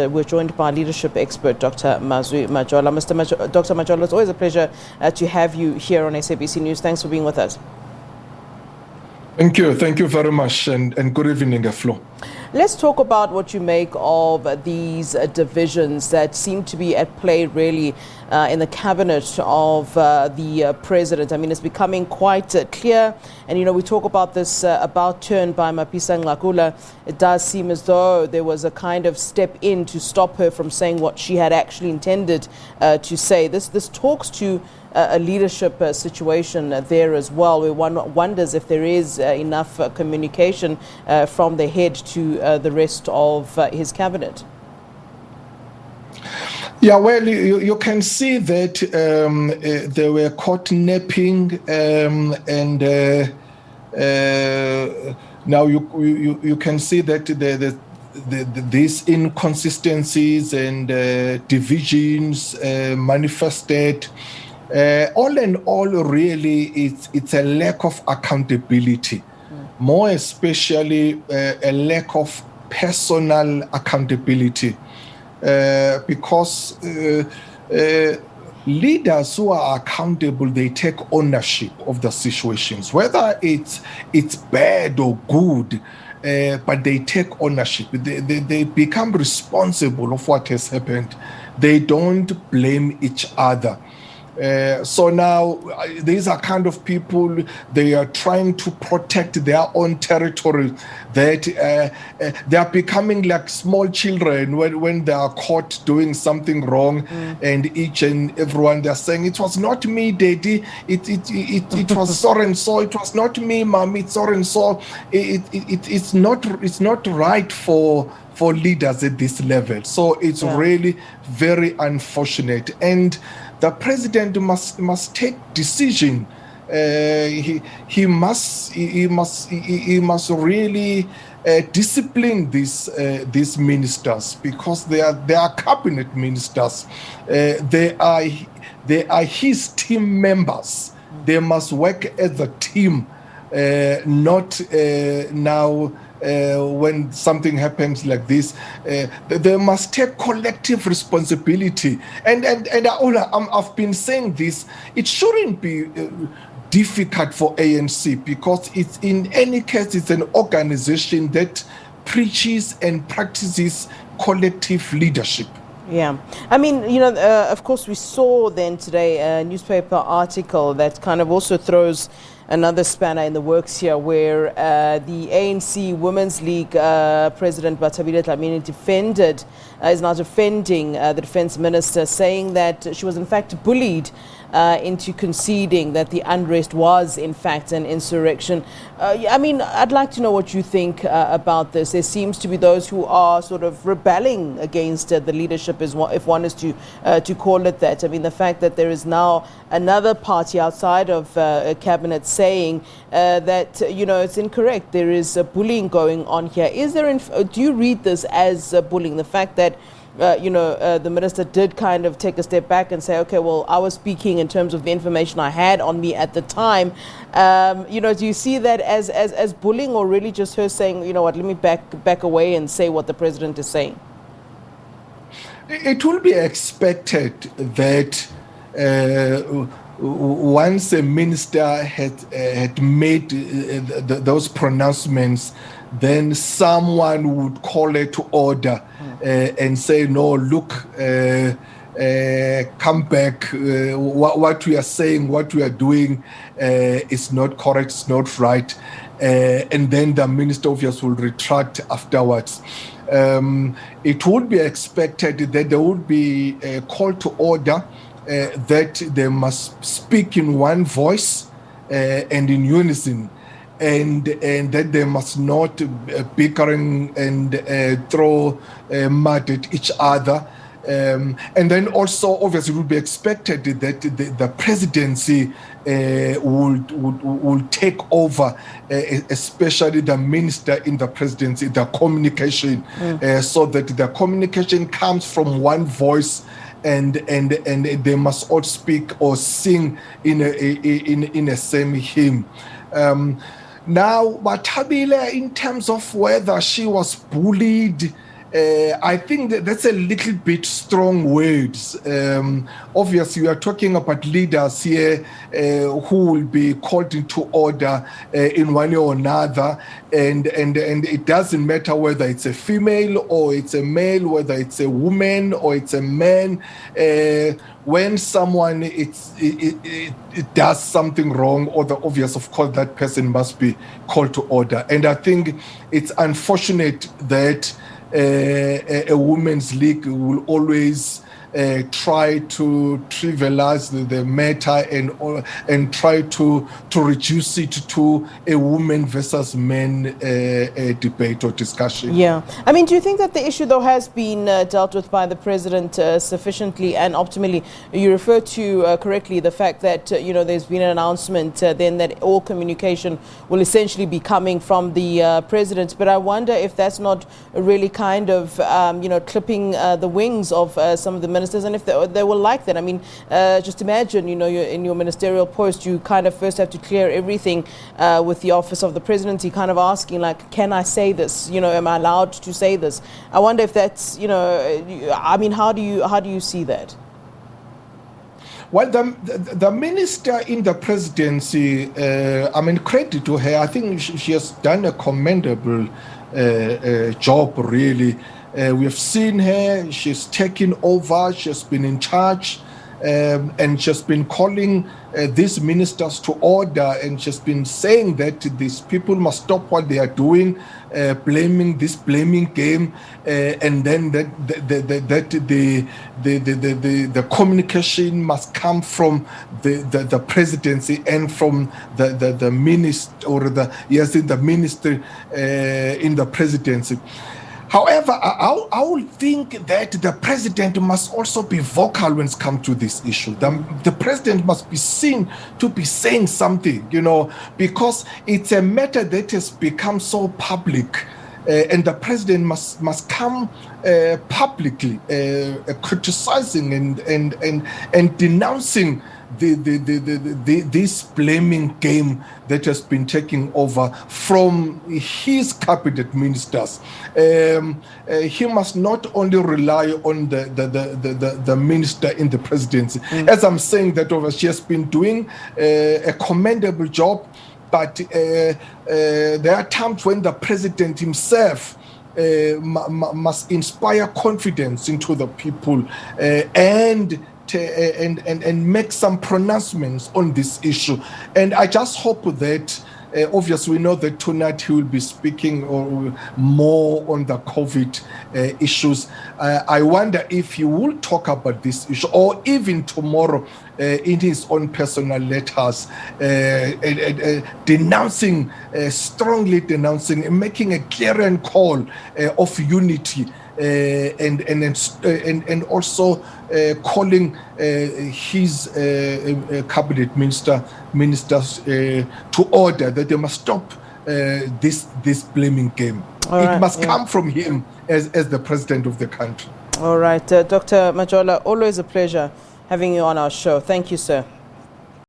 We're joined by leadership expert Dr Mazwe Majola. Dr. Majola, it's always a pleasure to have you here on SABC News. Thanks for being with us. Thank you very much, and good evening, Flo. Let's talk about what you make of these divisions that seem to be at play really in the cabinet of the president. I mean, it's becoming quite clear. And, you know, we talk about this about turn by Mapisa-Nqakula. It does seem as though there was a kind of step in to stop her from saying what she had actually intended to say. This talks to a leadership situation there as well, where one wonders if there is enough communication from the head to the rest of his cabinet. Yeah, well, you can see that they were caught napping, and now you can see that these inconsistencies and divisions manifested. All in all, really, it's a lack of accountability, more especially a lack of personal accountability, because leaders who are accountable, they take ownership of the situations, whether it's bad or good, but they take ownership. They become responsible of what has happened. They don't blame each other. So now these are kind of people, they are trying to protect their own territory, that they are becoming like small children when they are caught doing something wrong, and each and everyone, they're saying, it was not me, daddy, it was so and so, it was not me, mommy, it's so and so. It's not right for leaders at this level. So it's really very unfortunate, and the president must take decision. He must really discipline these ministers, because they are cabinet ministers. They are his team members. They must work as a team, not now. When something happens like this, they must take collective responsibility. And I've been saying this, it shouldn't be difficult for ANC, because it's, in any case, it's an organization that preaches and practices collective leadership. Yeah. I mean, you know, of course, we saw then today a newspaper article that kind of also throws another spanner in the works here, where the ANC Women's League President Bathabile Dlamini is now defending the defense minister, saying that she was in fact bullied into conceding that the unrest was in fact an insurrection. I mean, I'd like to know what you think about this. There seems to be those who are sort of rebelling against the leadership, if one is to call it that. I mean, the fact that there is now another party outside of cabinet saying that, you know, it's incorrect. There is bullying going on here. Is there? Do you read this as bullying? The fact that the minister did kind of take a step back and say, okay, well, I was speaking in terms of the information I had on me at the time. Do you see that as bullying, or really just her saying, you know what, let me back away and say what the president is saying? It will be expected that once a minister had made those pronouncements, then someone would call it to order and say, no, look, come back. What we are saying, what we are doing is not correct, it's not right. And then the minister obviously will retract afterwards. It would be expected that there would be a call to order, that they must speak in one voice and in unison, and that they must not bickering and throw mud at each other. And then also, obviously, it would be expected that the presidency will take over, especially the minister in the presidency, the communication, so that the communication comes from one voice, and they must all speak or sing in a same hymn. Now, Bathabile, in terms of whether she was bullied I think that's a little bit strong words. Obviously, we are talking about leaders here who will be called into order in one way or another, and it doesn't matter whether it's a female or it's a male, whether it's a woman or it's a man. When someone it does something wrong or the obvious, of course, that person must be called to order. And I think it's unfortunate that a women's league will always try to trivialize the matter and try to reduce it to a woman versus men debate or discussion. Yeah. I mean, do you think that the issue, though, has been dealt with by the president sufficiently and optimally? You refer to correctly the fact that, there's been an announcement then that all communication will essentially be coming from the president. But I wonder if that's not really kind of, clipping the wings of some of the ministers, and if they will like that. I mean, just imagine, you're in your ministerial post, you kind of first have to clear everything with the office of the presidency, kind of asking, like, can I say this? Am I allowed to say this? I wonder if that's, I mean, how do you see that? Well, the minister in the presidency, credit to her. I think she has done a commendable job, really. We have seen her, she's taken over, she's been in charge, and she's been calling these ministers to order, and she's been saying that these people must stop what they are doing, blaming game, and then that the communication must come from the presidency and from the minister or the minister in the presidency. However, I would think that the president must also be vocal when it comes to this issue. The president must be seen to be saying something, because it's a matter that has become so public. And the president must come publicly criticizing and denouncing this blaming game that has been taking over from his cabinet ministers. He must not only rely on the minister in the presidency. As I'm saying that over, she has been doing a commendable job, but there are times when the president himself must inspire confidence into the people and make some pronouncements on this issue. And I just hope that, obviously we know that tonight he will be speaking more on the COVID issues. I wonder if he will talk about this issue, or even tomorrow in his own personal letters, strongly denouncing and making a clarion call of unity. And also calling his cabinet ministers to order that they must stop this blaming game. It must come from him as the president of the country. All right, Dr. Majola, always a pleasure having you on our show. Thank you, sir.